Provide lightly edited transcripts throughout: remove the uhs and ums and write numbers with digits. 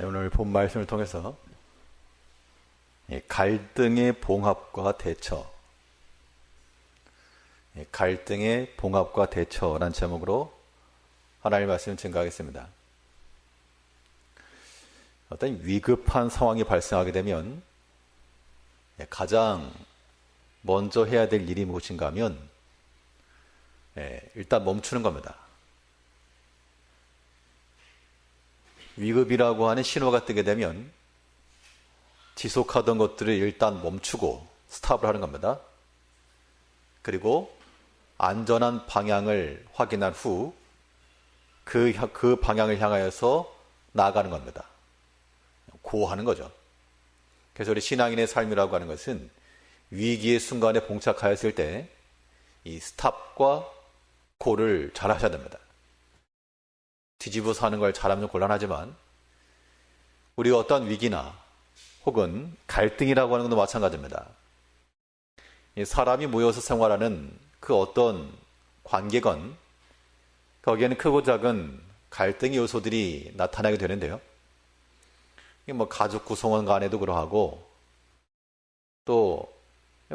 오늘 본 말씀을 통해서 갈등의 봉합과 대처, 갈등의 봉합과 대처라는 제목으로 하나님의 말씀을 증거하겠습니다. 어떤 위급한 상황이 발생하게 되면 가장 먼저 해야 될 일이 무엇인가 하면 일단 멈추는 겁니다. 위급이라고 하는 신호가 뜨게 되면 지속하던 것들을 일단 멈추고 스탑을 하는 겁니다. 그리고 안전한 방향을 확인한 후 그 방향을 향하여서 나아가는 겁니다. 고하는 거죠. 그래서 우리 신앙인의 삶이라고 하는 것은 위기의 순간에 봉착하였을 때 이 스탑과 고를 잘 하셔야 됩니다. 뒤집어서 하는 걸 잘하면 곤란하지만 우리가 어떤 위기나 혹은 갈등이라고 하는 것도 마찬가지입니다. 사람이 모여서 생활하는 그 어떤 관계건 거기에는 크고 작은 갈등의 요소들이 나타나게 되는데요. 가족 구성원 간에도 그러하고 또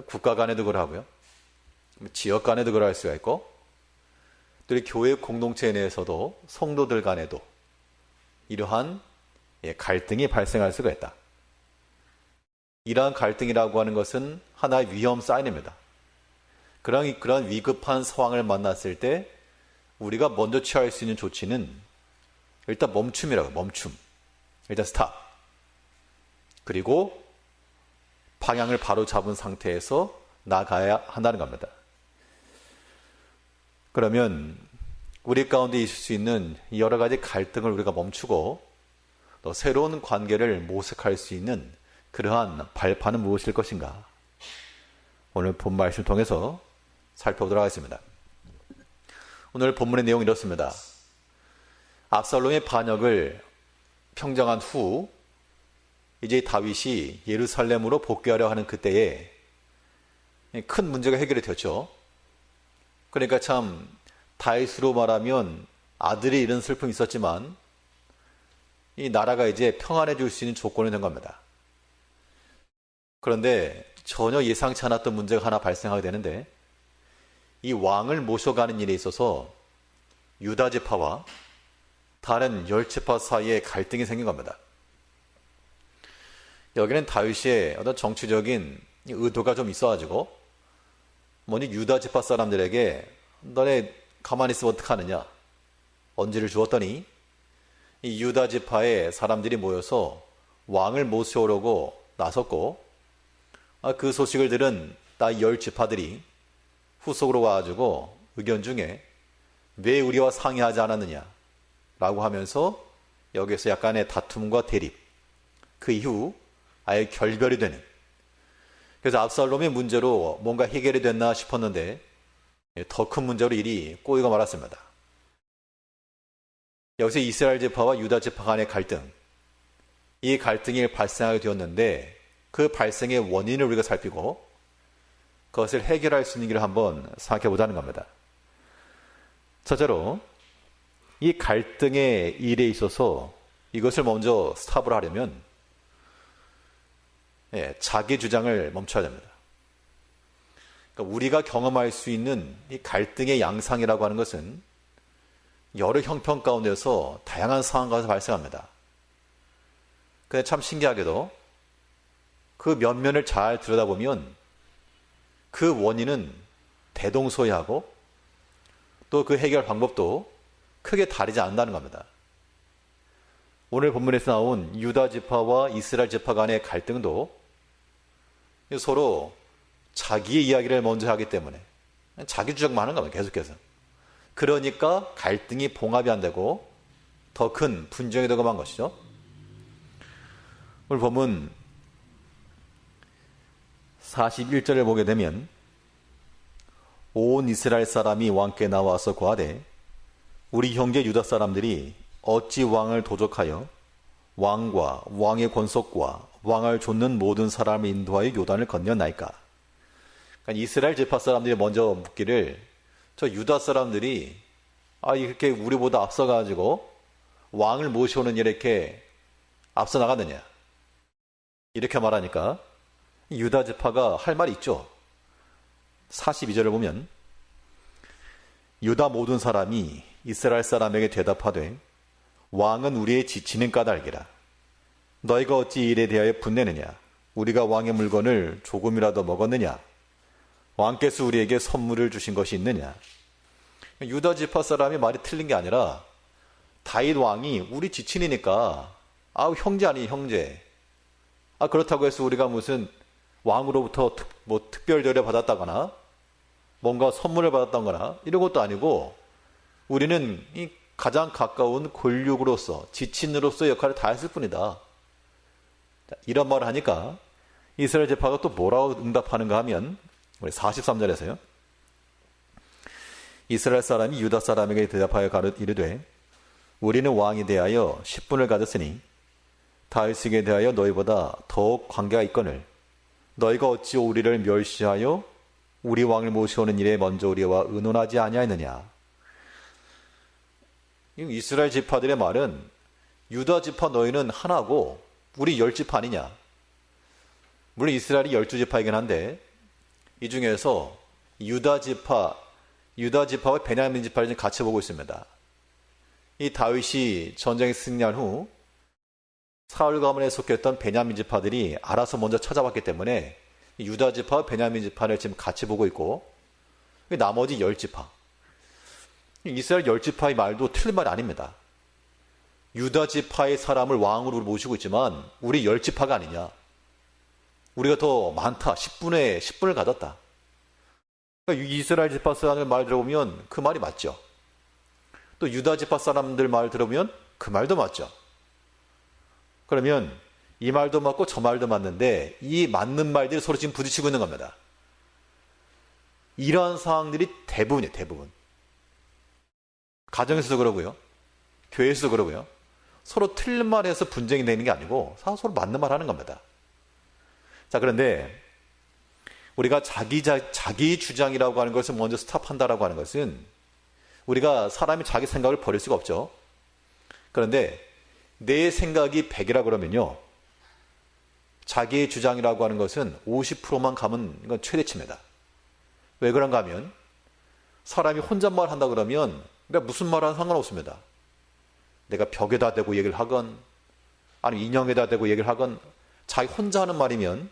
국가 간에도 그러하고요. 지역 간에도 그러할 수가 있고 또 교회 공동체 내에서도 성도들 간에도 이러한 갈등이 발생할 수가 있다. 이러한 갈등이라고 하는 것은 하나의 위험 사인입니다. 그런 위급한 상황을 만났을 때 우리가 먼저 취할 수 있는 조치는 일단 멈춤이라고, 멈춤. 일단 스탑. 그리고 방향을 바로 잡은 상태에서 나가야 한다는 겁니다. 그러면 우리 가운데 있을 수 있는 여러 가지 갈등을 우리가 멈추고 또 새로운 관계를 모색할 수 있는 그러한 발판은 무엇일 것인가? 오늘 본 말씀을 통해서 살펴보도록 하겠습니다. 오늘 본문의 내용이 이렇습니다. 압살롬의 반역을 평정한 후 이제 다윗이 예루살렘으로 복귀하려 하는 그때에 큰 문제가 해결이 되었죠. 그러니까 참 다윗으로 말하면 아들이 잃은 슬픔이 있었지만 이 나라가 이제 평안해질 수 있는 조건이 된 겁니다. 그런데 전혀 예상치 않았던 문제가 하나 발생하게 되는데 이 왕을 모셔가는 일에 있어서 유다 지파와 다른 10지파 사이에 갈등이 생긴 겁니다. 여기는 다윗의 어떤 정치적인 의도가 좀 있어가지고 뭐니 유다 지파 사람들에게 너네 가만히 있으면 어떡하느냐 언지를 주었더니 이 유다 지파의 사람들이 모여서 왕을 모셔오려고 나섰고 그 소식을 들은 나 10지파들이 후속으로 와가지고 의견 중에 왜 우리와 상의하지 않았느냐 라고 하면서 여기에서 약간의 다툼과 대립, 그 이후 아예 결별이 되는, 그래서 압살롬의 문제로 뭔가 해결이 됐나 싶었는데 더 큰 문제로 일이 꼬이고 말았습니다. 여기서 이스라엘 지파와 유다 지파 간의 갈등, 이 갈등이 발생하게 되었는데 그 발생의 원인을 우리가 살피고 그것을 해결할 수 있는 길을 한번 생각해 보자는 겁니다. 첫째로 이 갈등의 일에 있어서 이것을 먼저 스탑을 하려면 자기 주장을 멈춰야 됩니다. 그러니까 우리가 경험할 수 있는 이 갈등의 양상이라고 하는 것은 여러 형편 가운데서 다양한 상황 가운데 발생합니다. 근데 참 신기하게도 그 면면을 잘 들여다보면 그 원인은 대동소이하고 또 그 해결 방법도 크게 다르지 않는다는 겁니다. 오늘 본문에서 나온 유다 지파와 이스라엘 지파 간의 갈등도 서로 자기의 이야기를 먼저 하기 때문에 자기 주장만 하는 겁니다. 계속해서. 그러니까 갈등이 봉합이 안 되고 더 큰 분쟁이 되고 만 것이죠. 오늘 본문 41절을 보게 되면 온 이스라엘 사람이 왕께 나와서 고하되 우리 형제 유다 사람들이 어찌 왕을 도적하여 왕과 왕의 권속과 왕을 좇는 모든 사람을 인도하여 요단을 건너나이까. 그러니까 이스라엘 지파 사람들이 먼저 묻기를 저 유다 사람들이 이렇게 우리보다 앞서가지고 왕을 모셔오는 일에 이렇게 앞서 나갔느냐. 이렇게 말하니까 유다 지파가 할 말이 있죠. 42절을 보면 유다 모든 사람이 이스라엘 사람에게 대답하되 왕은 우리의 지치는 까닭이라. 너희가 어찌 이 일에 대하여 분내느냐. 우리가 왕의 물건을 조금이라도 먹었느냐. 왕께서 우리에게 선물을 주신 것이 있느냐. 유다 지파 사람이 말이 틀린 게 아니라 다윗 왕이 우리 지친이니까 형제 아니 형제. 그렇다고 해서 우리가 무슨 왕으로부터 특별 대우를 받았다거나 뭔가 선물을 받았다거나 이런 것도 아니고 우리는 이 가장 가까운 권력으로서 지친으로서 역할을 다 했을 뿐이다. 이런 말을 하니까 이스라엘 지파가 또 뭐라고 응답하는가 하면 우리 43절에서요. 이스라엘 사람이 유다 사람에게 대답하여 이르되 우리는 왕에 대하여 10분을 가졌으니 다윗에게 대하여 너희보다 더욱 관계가 있거늘 너희가 어찌 우리를 멸시하여 우리 왕을 모시오는 일에 먼저 우리와 의논하지 아니하였느냐. 이스라엘 지파들의 말은 유다 지파 너희는 하나고 우리 10지파 아니냐. 물론 이스라엘이 12지파이긴 한데 이 중에서 유다 지파와 베냐민 지파를 같이 보고 있습니다. 이 다윗이 전쟁에 승리한 후 사울 가문에 속했던 베냐민 지파들이 알아서 먼저 찾아왔기 때문에 유다 지파와 베냐민 지파를 지금 같이 보고 있고 나머지 10지파. 이스라엘 10지파의 말도 틀린 말이 아닙니다. 유다 지파의 사람을 왕으로 모시고 있지만 우리 10지파가 아니냐. 우리가 더 많다. 10분을 가졌다. 그러니까 이스라엘 지파 사람들 말 들어보면 그 말이 맞죠. 또 유다 지파 사람들 말 들어보면 그 말도 맞죠. 그러면 이 말도 맞고 저 말도 맞는데 이 맞는 말들이 서로 지금 부딪히고 있는 겁니다. 이러한 상황들이 대부분이에요. 대부분. 가정에서도 그러고요. 교회에서도 그러고요. 서로 틀린 말에서 분쟁이 되는 게 아니고 서로 맞는 말 하는 겁니다. 자, 그런데 우리가 자기 주장이라고 하는 것을 먼저 스탑한다라고 하는 것은 우리가 사람이 자기 생각을 버릴 수가 없죠. 그런데 내 생각이 100이라 그러면요. 자기의 주장이라고 하는 것은 50%만 가면 이건 최대치입니다. 왜 그런가 하면 사람이 혼잣말 한다 그러면 내가 무슨 말 하든 상관없습니다. 내가 벽에다 대고 얘기를 하건 아니면 인형에다 대고 얘기를 하건 자기 혼자 하는 말이면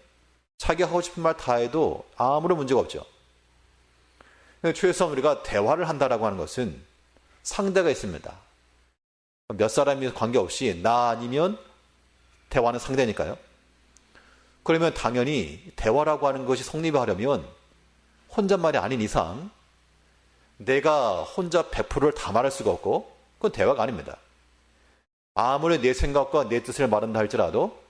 자기 하고 싶은 말 다 해도 아무런 문제가 없죠. 최소한 우리가 대화를 한다라고 하는 것은 상대가 있습니다. 몇 사람이 관계없이 나 아니면 대화는 상대니까요. 그러면 당연히 대화라고 하는 것이 성립하려면 혼잣말이 아닌 이상 내가 혼자 100%를 다 말할 수가 없고 그건 대화가 아닙니다. 아무리 내 생각과 내 뜻을 말한다 할지라도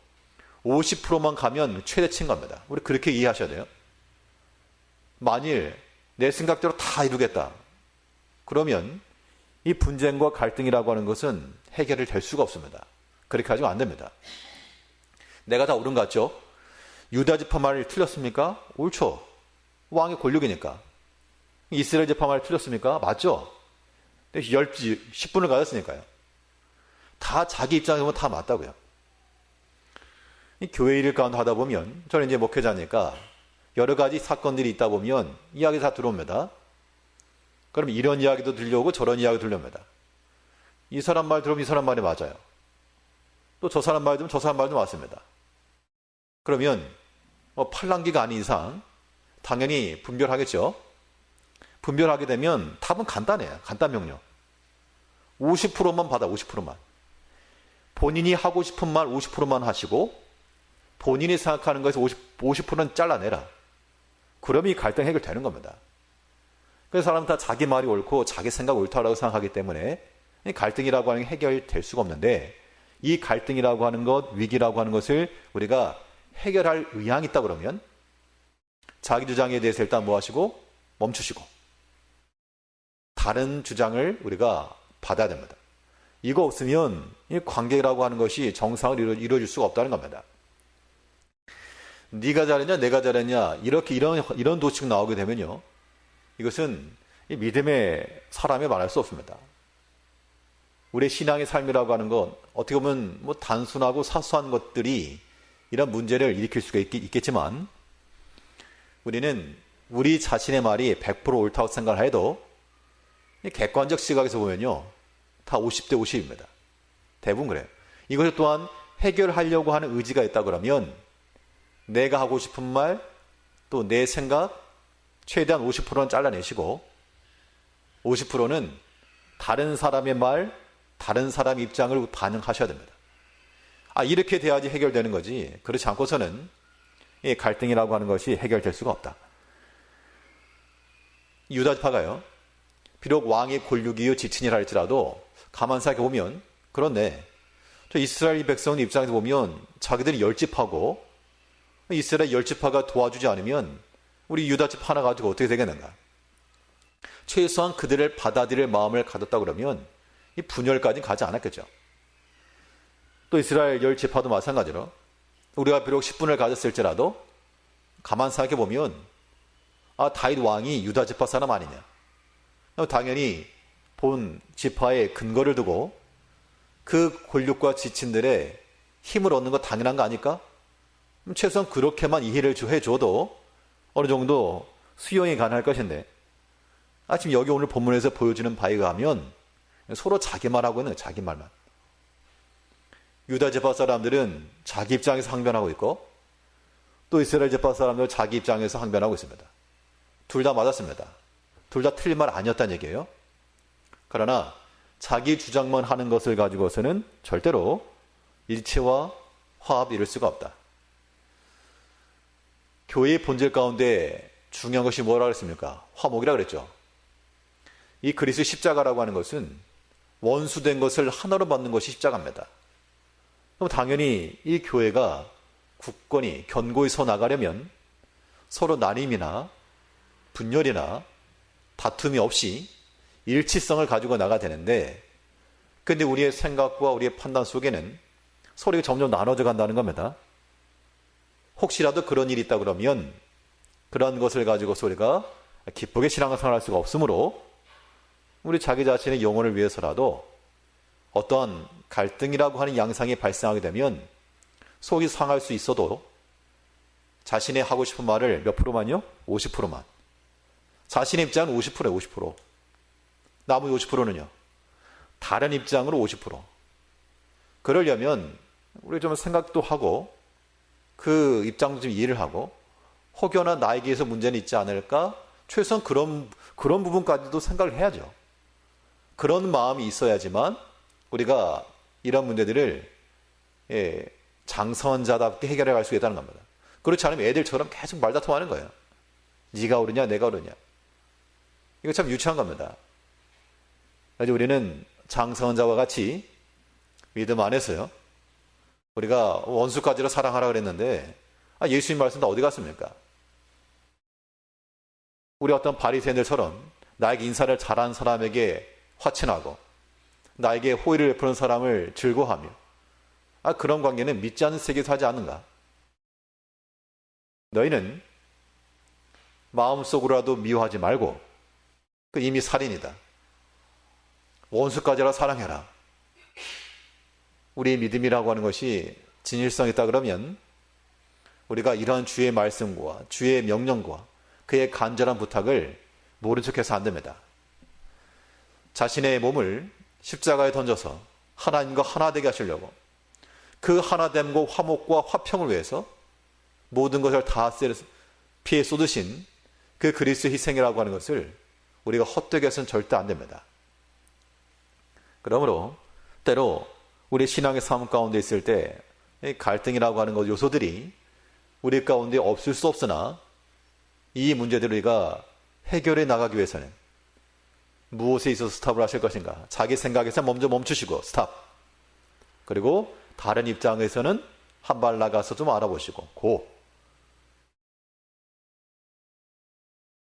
50%만 가면 최대치인 겁니다. 우리 그렇게 이해하셔야 돼요. 만일 내 생각대로 다 이루겠다. 그러면 이 분쟁과 갈등이라고 하는 것은 해결이 될 수가 없습니다. 그렇게 하시면 안 됩니다. 내가 다 옳은 것 같죠? 유다 지파 말이 틀렸습니까? 옳죠. 왕의 권력이니까. 이스라엘 지파 말이 틀렸습니까? 맞죠. 10분을 가졌으니까요. 다 자기 입장에서 보면 다 맞다고요. 이 교회 일 가운데 하다 보면 저는 이제 목회자니까 여러 가지 사건들이 있다 보면 이야기 다 들어옵니다. 그럼 이런 이야기도 들려오고 저런 이야기도 들려옵니다. 이 사람 말 들으면 이 사람 말이 맞아요. 또 저 사람 말 들으면 저 사람 말도 맞습니다. 그러면 팔랑귀가 아닌 이상 당연히 분별하겠죠. 분별하게 되면 답은 간단해요. 간단 명령. 50%만 받아. 50%만. 본인이 하고 싶은 말 50%만 하시고 본인이 생각하는 것에서 50%는 잘라내라. 그러면 이 갈등 해결되는 겁니다. 그래서 사람은 다 자기 말이 옳고 자기 생각 옳다라고 생각하기 때문에 갈등이라고 하는 게 해결될 수가 없는데 이 갈등이라고 하는 것, 위기라고 하는 것을 우리가 해결할 의향이 있다 그러면 자기 주장에 대해서 일단 뭐 하시고 멈추시고 다른 주장을 우리가 받아야 됩니다. 이거 없으면 이 관계라고 하는 것이 정상을 이루어질 수가 없다는 겁니다. 네가 잘했냐 내가 잘했냐 이렇게 이런 도식 나오게 되면요. 이것은 이 믿음의 사람이 말할 수 없습니다. 우리의 신앙의 삶이라고 하는 건 어떻게 보면 뭐 단순하고 사소한 것들이 이런 문제를 일으킬 수가 있겠지만, 우리는 우리 자신의 말이 100% 옳다고 생각을 해도 객관적 시각에서 보면요, 다 50대 50입니다. 대부분 그래요. 이것 또한 해결하려고 하는 의지가 있다 그러면 내가 하고 싶은 말, 또 내 생각 최대한 50%는 잘라내시고 50%는 다른 사람의 말, 다른 사람의 입장을 반영하셔야 됩니다. 이렇게 돼야지 해결되는 거지, 그렇지 않고서는 이 갈등이라고 하는 것이 해결될 수가 없다. 유다지파가요, 비록 왕의 권력이요 지친이라 할지라도 가만 생각해 보면, 그렇네, 저 이스라엘 백성 입장에서 보면 자기들이 10지파고 이스라엘 10지파가 도와주지 않으면 우리 유다지파 하나 가지고 어떻게 되겠는가. 최소한 그들을 받아들일 마음을 가졌다 그러면 이 분열까지는 가지 않았겠죠. 또 이스라엘 10지파도 마찬가지로 우리가 비록 10분을 가졌을지라도 가만 생각해 보면 다윗 왕이 유다지파 사람 아니냐. 당연히 본 지파의 근거를 두고 그 권력과 지친들의 힘을 얻는 거 당연한 거 아닐까? 최소한 그렇게만 이해를 해줘도 어느 정도 수용이 가능할 것인데, 지금 여기 오늘 본문에서 보여주는 바에 의하면 서로 자기 말하고 있는, 자기 말만. 유다 지파 사람들은 자기 입장에서 항변하고 있고, 또 이스라엘 지파 사람들은 자기 입장에서 항변하고 있습니다. 둘 다 맞았습니다. 둘 다 틀린 말 아니었다는 얘기예요. 그러나 자기 주장만 하는 것을 가지고서는 절대로 일치와 화합 이룰 수가 없다. 교회의 본질 가운데 중요한 것이 뭐라고 했습니까? 화목이라고 그랬죠. 이 그리스도의 십자가라고 하는 것은 원수된 것을 하나로 받는 것이 십자가입니다. 그럼 당연히 이 교회가 굳건히 견고히 서 나가려면 서로 나님이나 분열이나 다툼이 없이 일치성을 가지고 나가야 되는데, 근데 우리의 생각과 우리의 판단 속에는 서로 점점 나눠져 간다는 겁니다. 혹시라도 그런 일이 있다 그러면 그런 것을 가지고서 우리가 기쁘게 신앙생활을 할 수가 없으므로 우리 자기 자신의 영혼을 위해서라도 어떠한 갈등이라고 하는 양상이 발생하게 되면 속이 상할 수 있어도 자신의 하고 싶은 말을 몇 프로만요? 50%만. 자신의 입장은 50%예요, 50%. 나머지 50%는요? 다른 입장으로 50%. 그러려면 우리 좀 생각도 하고 그 입장도 좀 이해를 하고, 혹여나 나에게서 문제는 있지 않을까? 최소한 그런 부분까지도 생각을 해야죠. 그런 마음이 있어야지만 우리가 이런 문제들을 장선자답게 해결해 갈 수 있다는 겁니다. 그렇지 않으면 애들처럼 계속 말다툼하는 거예요. 네가 옳으냐 내가 옳으냐. 이거 참 유치한 겁니다. 그래서 우리는 장선자와 같이 믿음 안에서요, 우리가 원수까지로 사랑하라 그랬는데 예수님 말씀 다 어디 갔습니까? 우리 어떤 바리새인들처럼 나에게 인사를 잘한 사람에게 화친하고 나에게 호의를 베푸는 사람을 즐거워하며, 그런 관계는 믿지 않는 세계에서 하지 않는가? 너희는 마음속으로라도 미워하지 말고, 그 이미 살인이다. 원수까지라 사랑해라. 우리의 믿음이라고 하는 것이 진실성 있다 그러면 우리가 이러한 주의 말씀과 주의 명령과 그의 간절한 부탁을 모른 척해서 안 됩니다. 자신의 몸을 십자가에 던져서 하나님과 하나 되게 하시려고, 그 하나됨과 화목과 화평을 위해서 모든 것을 다 피해 쏟으신 그 그리스도의 희생이라고 하는 것을 우리가 헛되게 해서는 절대 안 됩니다. 그러므로 때로 우리 신앙의 삶 가운데 있을 때 갈등이라고 하는 것 요소들이 우리 가운데 없을 수 없으나, 이 문제들을 우리가 해결해 나가기 위해서는 무엇에 있어서 스탑을 하실 것인가? 자기 생각에서 먼저 멈추시고 스탑. 그리고 다른 입장에서는 한 발 나가서 좀 알아보시고 고.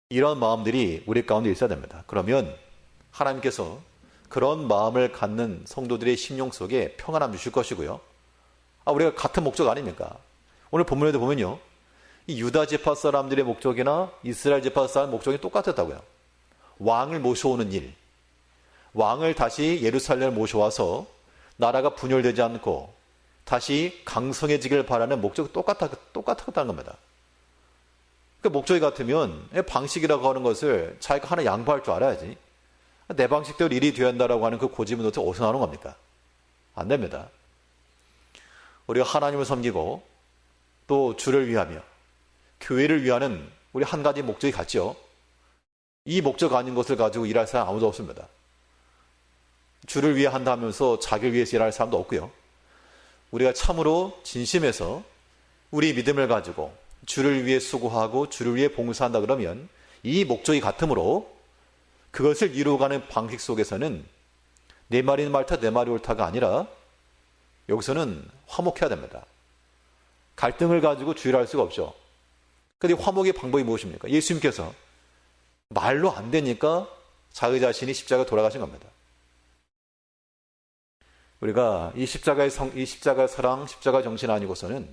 이런 마음들이 우리 가운데 있어야 됩니다. 그러면 하나님께서 그런 마음을 갖는 성도들의 심령 속에 평안함 주실 것이고요. 우리가 같은 목적 아닙니까? 오늘 본문에도 보면요, 이 유다 지파 사람들의 목적이나 이스라엘 지파 사람의 목적이 똑같았다고요. 왕을 모셔오는 일, 왕을 다시 예루살렘에 모셔와서 나라가 분열되지 않고 다시 강성해지길 바라는 목적이 똑같았다는 겁니다. 그 목적이 같으면 방식이라고 하는 것을 자기가 하나 양보할 줄 알아야지. 내 방식대로 일이 되어야 한다라고 하는 그 고집은 도대체 어디서 나오는 겁니까? 안 됩니다. 우리가 하나님을 섬기고 또 주를 위하며 교회를 위하는 우리 한 가지 목적이 같죠. 이 목적 아닌 것을 가지고 일할 사람 아무도 없습니다. 주를 위해 한다면서 자기를 위해서 일할 사람도 없고요. 우리가 참으로 진심에서 우리 믿음을 가지고 주를 위해 수고하고 주를 위해 봉사한다 그러면 이 목적이 같으므로 그것을 이루어가는 방식 속에서는 내 말이 옳다 내 말이 옳다가 아니라 여기서는 화목해야 됩니다. 갈등을 가지고 주의할 수가 없죠. 그런데 화목의 방법이 무엇입니까? 예수님께서 말로 안 되니까 자기 자신이 십자가에 돌아가신 겁니다. 우리가 이 십자가의 사랑, 십자가 정신 아니고서는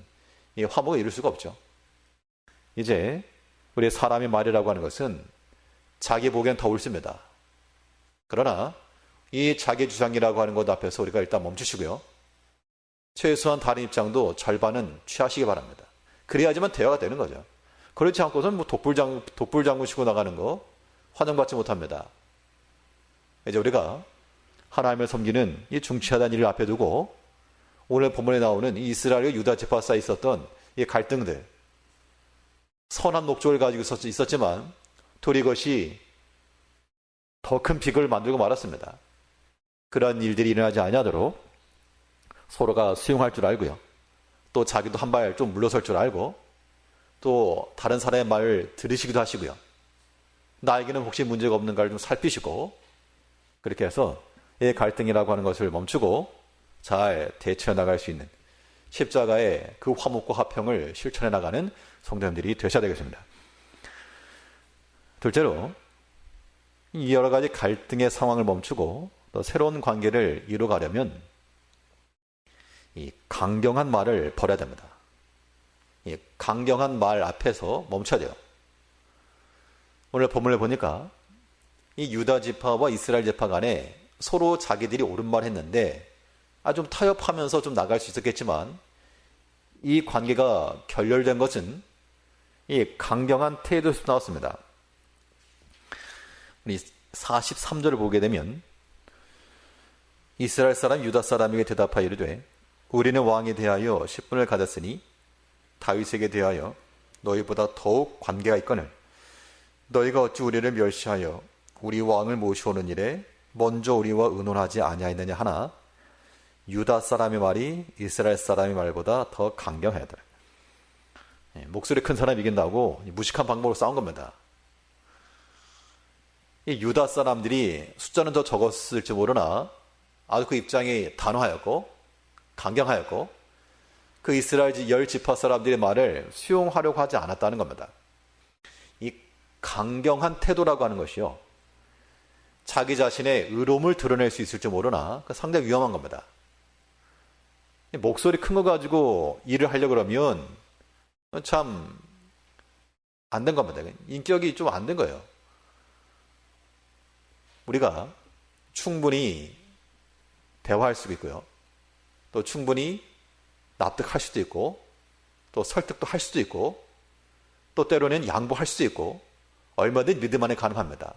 이 화목을 이룰 수가 없죠. 이제 우리 사람의 말이라고 하는 것은 자기 보기엔 더 옳습니다. 그러나 이 자기 주장이라고 하는 것 앞에서 우리가 일단 멈추시고요. 최소한 다른 입장도 절반은 취하시기 바랍니다. 그래야지만 대화가 되는 거죠. 그렇지 않고서는 뭐 독불 장구시고 나가는 거 환영받지 못합니다. 이제 우리가 하나님을 섬기는 이 중치하다는 일을 앞에 두고 오늘 본문에 나오는 이 이스라엘과 유다 지파 사이에 있었던 이 갈등들, 선한 목적을 가지고 있었지만 도리 이것이 더 큰 비극을 만들고 말았습니다. 그런 일들이 일어나지 아니하도록 서로가 수용할 줄 알고요. 또 자기도 한 발 좀 물러설 줄 알고 또 다른 사람의 말을 들으시기도 하시고요. 나에게는 혹시 문제가 없는가를 좀 살피시고 그렇게 해서 이 갈등이라고 하는 것을 멈추고 잘 대처해 나갈 수 있는 십자가의 그 화목과 화평을 실천해 나가는 성도님들이 되셔야 되겠습니다. 둘째로 이 여러 가지 갈등의 상황을 멈추고 또 새로운 관계를 이루어가려면 이 강경한 말을 버려야 됩니다. 이 강경한 말 앞에서 멈춰야 돼요. 오늘 본문을 보니까 이 유다 지파와 이스라엘 지파 간에 서로 자기들이 옳은 말 했는데 좀 타협하면서 좀 나갈 수 있었겠지만 이 관계가 결렬된 것은 이 강경한 태도에서 나왔습니다. 우리 43절을 보게 되면 이스라엘 사람 유다 사람에게 대답하여 이르되 우리는 왕에 대하여 10분을 가졌으니 다윗에게 대하여 너희보다 더욱 관계가 있거늘 너희가 어찌 우리를 멸시하여 우리 왕을 모시오는 일에 먼저 우리와 의논하지 아니하였느냐 하나 유다 사람의 말이 이스라엘 사람의 말보다 더 강경하더라. 목소리 큰 사람이 이긴다고 무식한 방법으로 싸운 겁니다. 이 유다 사람들이 숫자는 더 적었을지 모르나 아주 그 입장이 단호하였고 강경하였고 그 이스라엘 열 지파 사람들의 말을 수용하려고 하지 않았다는 겁니다. 이 강경한 태도라고 하는 것이요. 자기 자신의 의로움을 드러낼 수 있을지 모르나 상당히 위험한 겁니다. 목소리 큰 거 가지고 일을 하려고 그러면 참 안 된 겁니다. 인격이 좀 안 된 거예요. 우리가 충분히 대화할 수 있고요. 또 충분히 납득할 수도 있고 또 설득도 할 수도 있고 또 때로는 양보할 수도 있고 얼마든지 믿음 안에 가능합니다.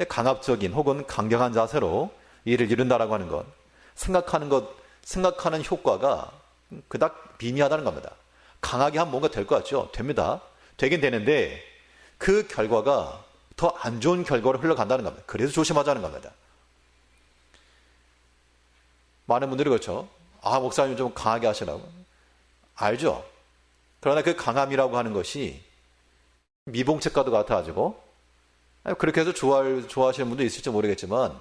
강압적인 혹은 강경한 자세로 일을 이룬다라고 하는 것, 생각하는 효과가 그닥 미미하다는 겁니다. 강하게 하면 뭔가 될 것 같죠? 됩니다. 되긴 되는데 그 결과가 더 안 좋은 결과로 흘러간다는 겁니다. 그래서 조심하자는 겁니다. 많은 분들이 그렇죠. 목사님 좀 강하게 하시라고. 알죠? 그러나 그 강함이라고 하는 것이 미봉책과도 같아가지고 그렇게 해서 좋아하시는 분도 있을지 모르겠지만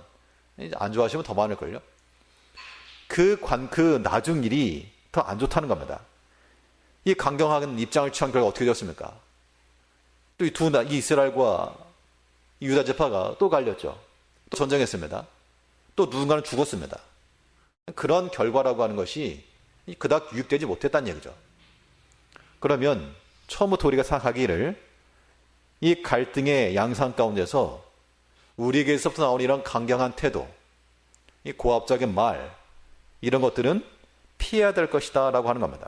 안 좋아하시면 더 많을걸요. 그 나중 일이 더 안 좋다는 겁니다. 이 강경한 입장을 취한 결과 어떻게 되었습니까? 또 이 이스라엘과 유다 지파가 또 갈렸죠. 또 전쟁했습니다. 또 누군가는 죽었습니다. 그런 결과라고 하는 것이 그닥 유익되지 못했다는 얘기죠. 그러면 처음부터 우리가 생각하기를 이 갈등의 양상 가운데서 우리에게서부터 나오는 이런 강경한 태도, 이 고압적인 말, 이런 것들은 피해야 될 것이다 라고 하는 겁니다.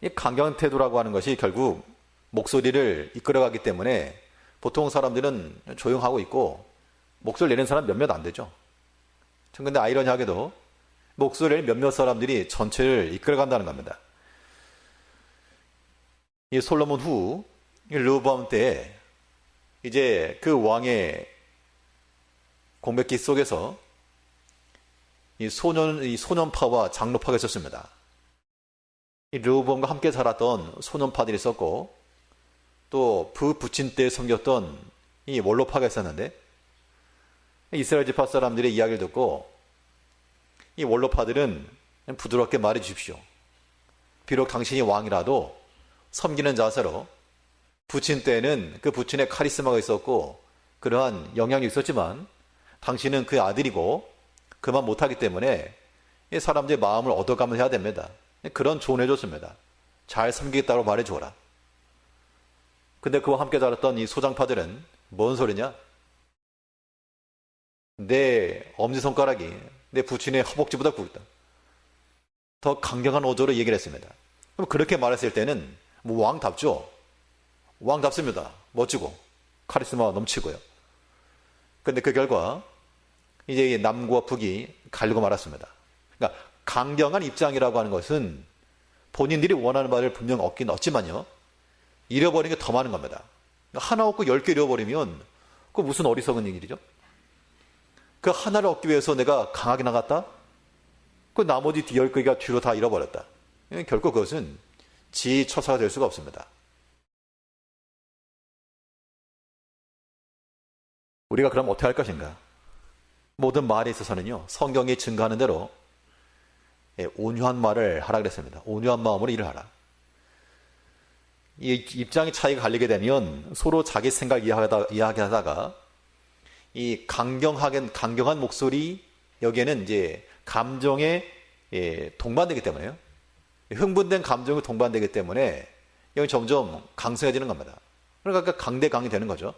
이 강경한 태도라고 하는 것이 결국 목소리를 이끌어가기 때문에 보통 사람들은 조용하고 있고 목소리 내는 사람 몇몇 안 되죠. 근데 아이러니하게도 목소리를 몇몇 사람들이 전체를 이끌어간다는 겁니다. 이 솔로몬 후 르호보암 때 이제 그 왕의 공백기 속에서 이 소년파와 장로파가 있었습니다. 이 르호보암과 함께 살았던 소년파들이 있었고 또 부친 때 섬겼던 이 원로파가 있었는데 이스라엘 지파 사람들의 이야기를 듣고 이 원로파들은 부드럽게 말해 주십시오. 비록 당신이 왕이라도 섬기는 자세로 부친 때에는 그 부친의 카리스마가 있었고 그러한 영향이 있었지만 당신은 그 아들이고 그만 못하기 때문에 이 사람들의 마음을 얻어가면 해야 됩니다. 그런 조언해 줬습니다. 잘 섬기겠다고 말해 주어라. 근데 그와 함께 자랐던 이 소장파들은 뭔 소리냐? 내 엄지손가락이 내 부친의 허벅지보다 굵다. 더 강경한 어조로 얘기를 했습니다. 그럼 그렇게 말했을 때는 뭐 왕답죠? 왕답습니다. 멋지고 카리스마 넘치고요. 근데 그 결과 이제 남과 북이 갈리고 말았습니다. 그러니까 강경한 입장이라고 하는 것은 본인들이 원하는 바를 분명 얻긴 얻지만요. 잃어버리는 게 더 많은 겁니다. 하나 얻고 10개 잃어버리면 그 무슨 어리석은 일이죠? 그 하나를 얻기 위해서 내가 강하게 나갔다? 그 나머지 10개가 뒤로 다 잃어버렸다. 결코 그것은 지처사가 될 수가 없습니다. 우리가 그럼 어떻게 할 것인가? 모든 말에 있어서는요, 성경이 증거하는 대로 온유한 말을 하라 그랬습니다. 온유한 마음으로 일을 하라. 이 입장의 차이가 갈리게 되면 서로 자기 생각 이야기하다가 이 강경한 목소리, 여기에는 이제 감정에 동반되기 때문에요. 흥분된 감정이 동반되기 때문에 여기 점점 강성해지는 겁니다. 그러니까 강대강이 되는 거죠.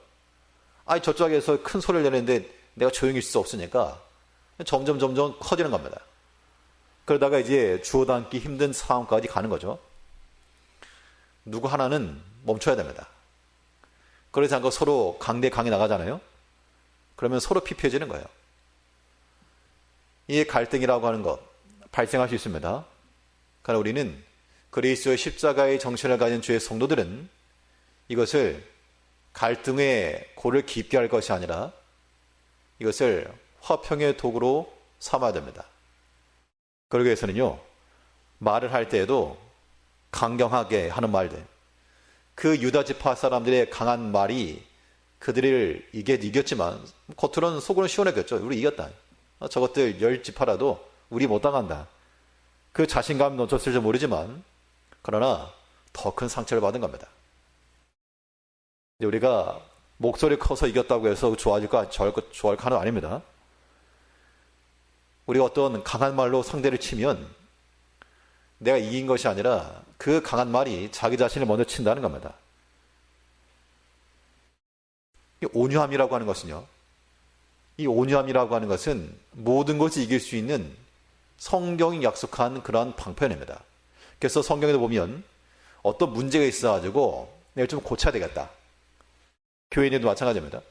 아니 저쪽에서 큰 소리를 내는데 내가 조용히 있을 수 없으니까 점점 커지는 겁니다. 그러다가 이제 주워 담기 힘든 상황까지 가는 거죠. 누구 하나는 멈춰야 됩니다. 그러지 않고 서로 강대강이 나가잖아요. 그러면 서로 피폐해지는 거예요. 이 갈등이라고 하는 것 발생할 수 있습니다. 그러나 우리는 그리스도의 십자가의 정신을 가진 주의 성도들은 이것을 갈등의 골을 깊게 할 것이 아니라 이것을 화평의 도구로 삼아야 됩니다. 그러기 위해서는요, 말을 할 때에도 강경하게 하는 말들, 그 유다 지파 사람들의 강한 말이 그들을 이겼지만 겉으로는 속으로는 시원했겠죠. 우리 이겼다. 저것들 10지파라도 우리 못 당한다. 그 자신감이 넘쳤을지 모르지만 그러나 더 큰 상처를 받은 겁니다. 우리가 목소리 커서 이겼다고 해서 좋아질까 좋아할까는 아닙니다. 우리가 어떤 강한 말로 상대를 치면 내가 이긴 것이 아니라 그 강한 말이 자기 자신을 먼저 친다는 겁니다. 이 온유함이라고 하는 것은요, 이 온유함이라고 하는 것은 모든 것을 이길 수 있는 성경이 약속한 그러한 방편입니다. 그래서 성경에도 보면 어떤 문제가 있어가지고 내가 좀 고쳐야 되겠다. 교회인도 마찬가지입니다.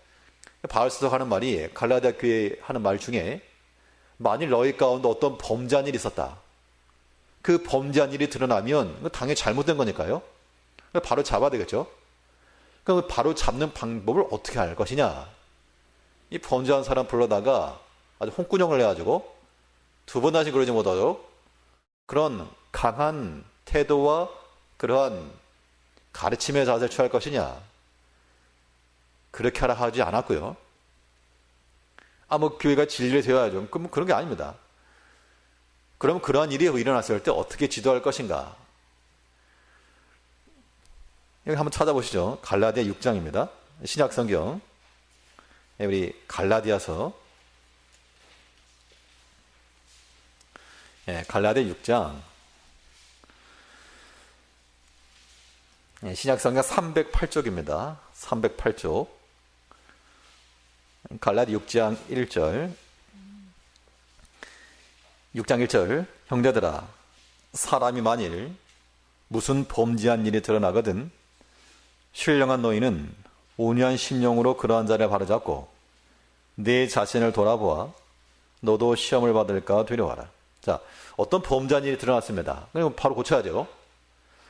바울서서 하는 말이 갈라디아 교회 하는 말 중에 만일 너희 가운데 어떤 범죄한 일이 있었다. 그 범죄한 일이 드러나면 당연히 잘못된 거니까요. 바로 잡아야 되겠죠. 그럼 바로 잡는 방법을 어떻게 할 것이냐. 이 범죄한 사람 불러다가 아주 홍군형을 해가지고 두 번 다시 그러지 못하도록 그런 강한 태도와 그러한 가르침의 자세를 취할 것이냐. 그렇게 하라 하지 않았고요. 교회가 진리를 세워야죠. 그런 게 아닙니다. 그럼 그러한 일이 일어났을 때 어떻게 지도할 것인가? 여기 한번 찾아보시죠. 갈라디아 6장입니다. 신약성경. 우리 갈라디아서. 갈라디아 6장. 신약성경 308쪽입니다. 308쪽. 갈라디 6장 1절. 6장 1절. 형제들아, 사람이 만일 무슨 범죄한 일이 드러나거든 신령한 너희는 온유한 심령으로 그러한 자를 바로잡고 내 자신을 돌아보아 너도 시험을 받을까 두려워하라. 자, 어떤 범죄한 일이 드러났습니다. 그럼 바로 고쳐야죠.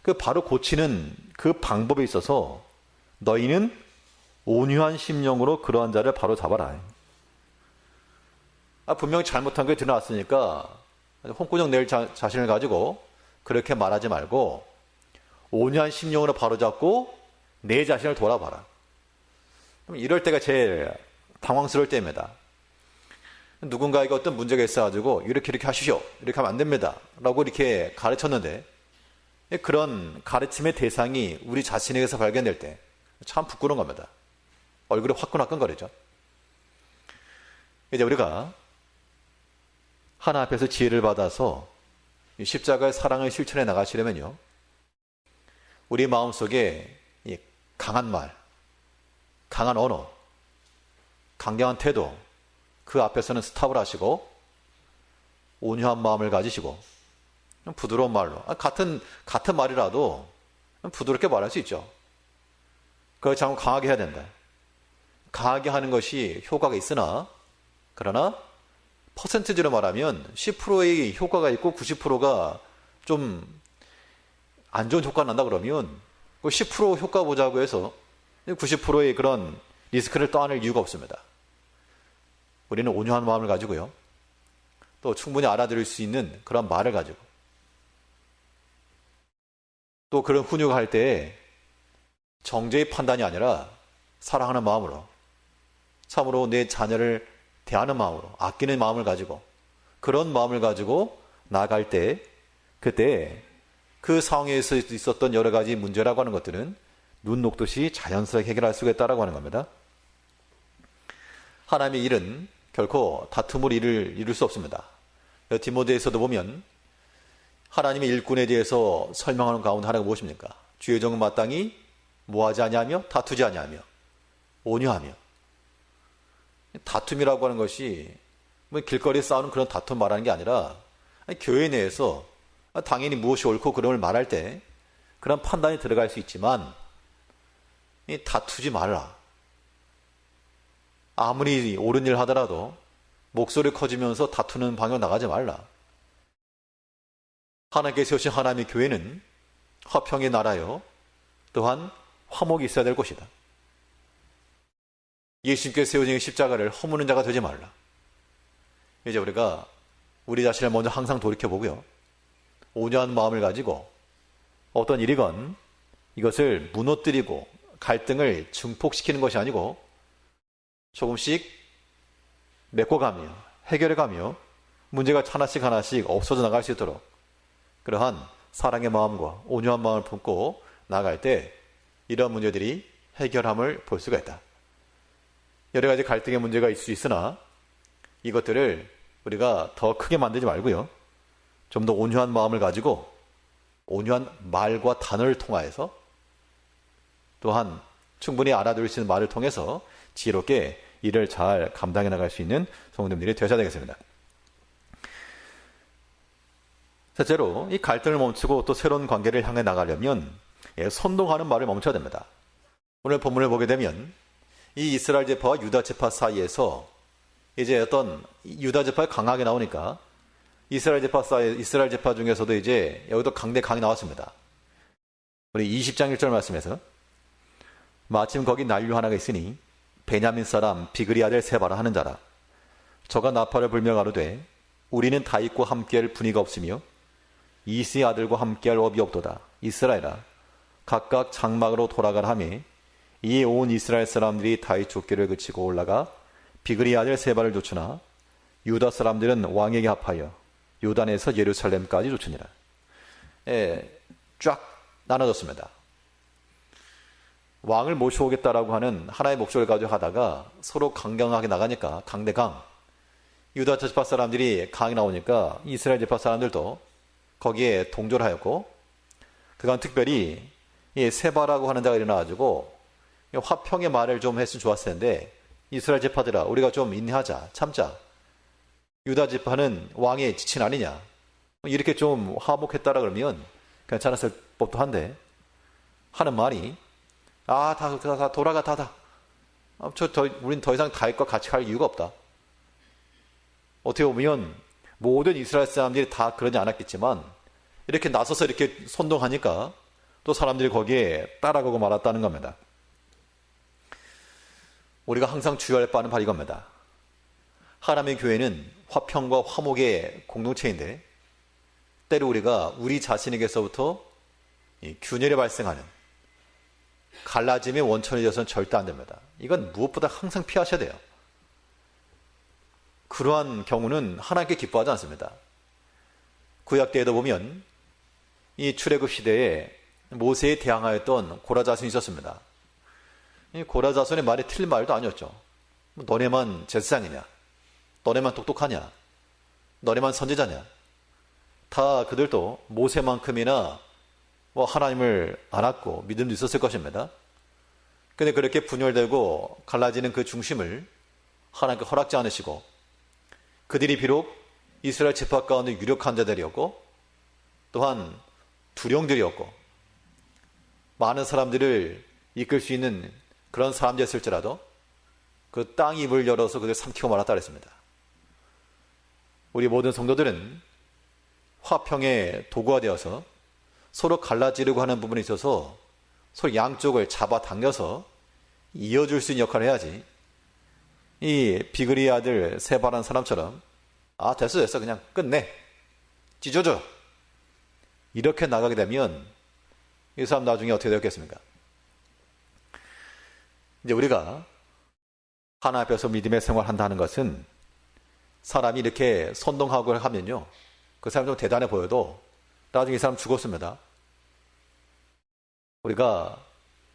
그 바로 고치는 그 방법에 있어서 너희는 온유한 심령으로 그러한 자를 바로잡아라. 분명히 잘못한 게 드러났으니까 홍구정 낼 자신을 가지고 그렇게 말하지 말고 온유한 심령으로 바로잡고 내 자신을 돌아봐라. 이럴 때가 제일 당황스러울 때입니다. 누군가에게 어떤 문제가 있어가지고 이렇게 하시오, 이렇게 하면 안 됩니다 라고 이렇게 가르쳤는데 그런 가르침의 대상이 우리 자신에게서 발견될 때 참 부끄러운 겁니다. 얼굴이 화끈화끈거리죠. 이제 우리가 하나 앞에서 지혜를 받아서 십자가의 사랑을 실천해 나가시려면요, 우리 마음속에 강한 말, 강한 언어, 강경한 태도, 그 앞에서는 스탑을 하시고 온유한 마음을 가지시고 부드러운 말로, 같은 말이라도 부드럽게 말할 수 있죠. 그걸 자꾸 강하게 해야 된다. 강하게 하는 것이 효과가 있으나, 그러나 퍼센티지로 말하면 10%의 효과가 있고 90%가 좀 안 좋은 효과가 난다 그러면 그 10% 효과 보자고 해서 90%의 그런 리스크를 떠안을 이유가 없습니다. 우리는 온유한 마음을 가지고요, 또 충분히 알아들을 수 있는 그런 말을 가지고, 또 그런 훈육할 때에 정죄의 판단이 아니라 사랑하는 마음으로, 참으로 내 자녀를 대하는 마음으로, 아끼는 마음을 가지고, 그런 마음을 가지고 나아갈 때, 그때 그 상황에서 있었던 여러 가지 문제라고 하는 것들은 눈 녹듯이 자연스럽게 해결할 수가 있다고 하는 겁니다. 하나님의 일은 결코 다툼을 이룰 수 없습니다. 디모데에서도 보면 하나님의 일꾼에 대해서 설명하는 가운데 하나가 무엇입니까? 주의 종은 마땅히 뭐하지 아니하며 다투지 아니하며 온유하며. 다툼이라고 하는 것이 뭐 길거리에 싸우는 그런 다툼 말하는 게 아니라 교회 내에서 당연히 무엇이 옳고 그름을 말할 때 그런 판단이 들어갈 수 있지만 다투지 말라. 아무리 옳은 일 하더라도 목소리 커지면서 다투는 방향으로 나가지 말라. 하나님께 세우신 하나님의 교회는 화평의 나라요, 또한 화목이 있어야 될 곳이다. 예수님께서 세우신 십자가를 허무는 자가 되지 말라. 이제 우리가 우리 자신을 먼저 항상 돌이켜보고요, 온유한 마음을 가지고 어떤 일이건 이것을 무너뜨리고 갈등을 증폭시키는 것이 아니고 조금씩 메꿔가며 해결해가며 문제가 하나씩 없어져 나갈 수 있도록 그러한 사랑의 마음과 온유한 마음을 품고 나아갈 때 이런 문제들이 해결함을 볼 수가 있다. 여러 가지 갈등의 문제가 있을 수 있으나 이것들을 우리가 더 크게 만들지 말고요, 좀 더 온유한 마음을 가지고 온유한 말과 단어를 통하여서, 또한 충분히 알아들을 수 있는 말을 통해서 지혜롭게 일을 잘 감당해 나갈 수 있는 성도님들이 되셔야 되겠습니다. 셋째로, 이 갈등을 멈추고 또 새로운 관계를 향해 나가려면 선동하는 말을 멈춰야 됩니다. 오늘 본문을 보게 되면 이 이스라엘 제파와 유다 제파 사이에서 이제 어떤 유다 제파가 강하게 나오니까 이스라엘 제파 중에서도 이제 여기도 강이 나왔습니다. 우리 20장 1절 말씀에서 마침 거기 난류 하나가 있으니 베냐민 사람 비그리 아들 세바라 하는 자라. 저가 나팔을 불며 가로되 우리는 다윗과 함께할 분위가 없으며 이스의 아들과 함께할 업이 없도다. 이스라엘아, 각각 장막으로 돌아가라 하며 이에 온 이스라엘 사람들이 다윗 쫓기를 그치고 올라가 비그리 아들 세바를 쫓으나 유다 사람들은 왕에게 합하여 요단에서 예루살렘까지 쫓으니라. 쫙 나눠졌습니다. 왕을 모셔오겠다라고 하는 하나의 목적을 가지고 하다가 서로 강경하게 나가니까 강대강, 유다 제파 사람들이 강이 나오니까 이스라엘 제파 사람들도 거기에 동조를 하였고, 그간 특별히 세바라고 하는 자가 일어나가지고 화평의 말을 좀 했으면 좋았을 텐데 이스라엘 지파들아, 우리가 좀 인내하자, 참자. 유다 지파는 왕의 지친 아니냐. 이렇게 좀 화목했다라 그러면 괜찮았을 법도 한데, 하는 말이, 다 돌아가, 다. 우린 더 이상 다윗과 같이 갈 이유가 없다. 어떻게 보면 모든 이스라엘 사람들이 다 그러지 않았겠지만 이렇게 나서서 이렇게 선동하니까 또 사람들이 거기에 따라가고 말았다는 겁니다. 우리가 항상 주의할 바는 바로 이겁니다. 하나님의 교회는 화평과 화목의 공동체인데 때로 우리가 우리 자신에게서부터 균열이 발생하는 갈라짐의 원천이 되어서는 절대 안 됩니다. 이건 무엇보다 항상 피하셔야 돼요. 그러한 경우는 하나님께 기뻐하지 않습니다. 구약때에도 보면 이 출애굽 시대에 모세에 대항하였던 고라자손이 있었습니다. 이 고라자손의 말이 틀린 말도 아니었죠. 너네만 제사장이냐? 너네만 똑똑하냐? 너네만 선지자냐? 다 그들도 모세만큼이나 하나님을 알았고 믿음도 있었을 것입니다. 근데 그렇게 분열되고 갈라지는 그 중심을 하나님께 허락지 않으시고 그들이 비록 이스라엘 지파 가운데 유력한 자들이었고 또한 두령들이었고 많은 사람들을 이끌 수 있는 그런 사람들이었을지라도 그 땅 입을 열어서 그들 삼키고 말았다 그랬습니다. 우리 모든 성도들은 화평의 도구가 되어서 서로 갈라지려고 하는 부분에 있어서 서로 양쪽을 잡아당겨서 이어줄 수 있는 역할을 해야지 이 비그리의 아들 세바란 사람처럼 됐어 그냥 끝내 찢어져 이렇게 나가게 되면 이 사람 나중에 어떻게 되었겠습니까? 이제 우리가 하나 앞에서 믿음의 생활을 한다는 것은 사람이 이렇게 선동하고 하면요 그 사람 좀 대단해 보여도 나중에 이 사람 죽었습니다. 우리가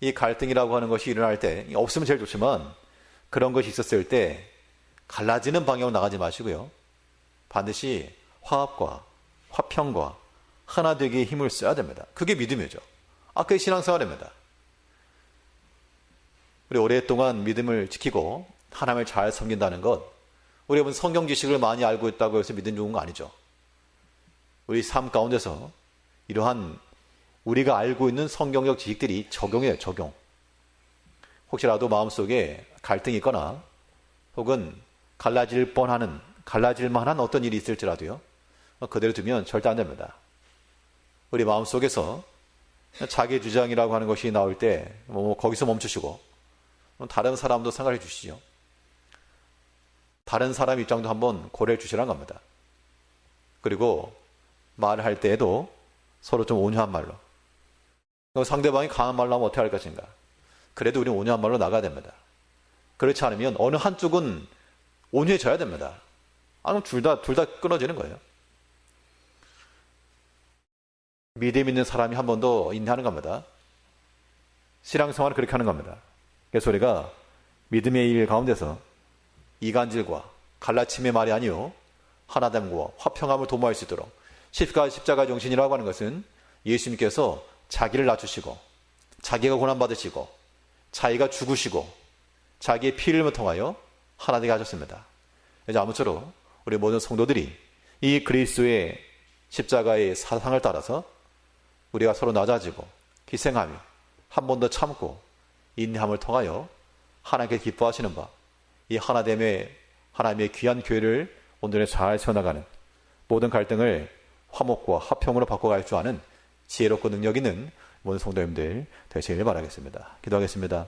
이 갈등이라고 하는 것이 일어날 때 없으면 제일 좋지만 그런 것이 있었을 때 갈라지는 방향으로 나가지 마시고요. 반드시 화합과 화평과 하나 되기에 힘을 써야 됩니다. 그게 믿음이죠. 그게 신앙생활입니다. 우리 오랫동안 믿음을 지키고 하나님을 잘 섬긴다는 것, 우리 여러분 성경 지식을 많이 알고 있다고 해서 믿음 좋은 거 아니죠. 우리 삶 가운데서 이러한 우리가 알고 있는 성경적 지식들이 적용해요. 적용. 혹시라도 마음속에 갈등이 있거나 혹은 갈라질 만한 어떤 일이 있을지라도요. 그대로 두면 절대 안 됩니다. 우리 마음속에서 자기 주장이라고 하는 것이 나올 때 거기서 멈추시고 다른 사람도 생각해 주시죠. 다른 사람 입장도 한번 고려해 주시라는 겁니다. 그리고 말을 할 때에도 서로 좀 온유한 말로 상대방이 강한 말로 하면 어떻게 할 것인가. 그래도 우리는 온유한 말로 나가야 됩니다. 그렇지 않으면 어느 한쪽은 온유해져야 됩니다. 아니면 둘 다 끊어지는 거예요. 믿음 있는 사람이 한 번 더 인내하는 겁니다. 신앙생활은 그렇게 하는 겁니다. 그래서 우리가 믿음의 일 가운데서 이간질과 갈라침의 말이 아니요 하나됨과 화평함을 도모할 수 있도록 십자가 정신이라고 하는 것은 예수님께서 자기를 낮추시고 자기가 고난받으시고 자기가 죽으시고 자기의 피를 통하여 하나 되게 하셨습니다. 이제 아무쪼록 우리 모든 성도들이 이 그리스도의 십자가의 사상을 따라서 우리가 서로 낮아지고 희생하며 한 번 더 참고 인내함을 통하여 하나님께 기뻐하시는 바 이 하나됨의 하나님의 귀한 교회를 온전히 잘 세워나가는 모든 갈등을 화목과 화평으로 바꿔갈 줄 아는 지혜롭고 능력 있는 모든 성도님들 되시길 바라겠습니다. 기도하겠습니다.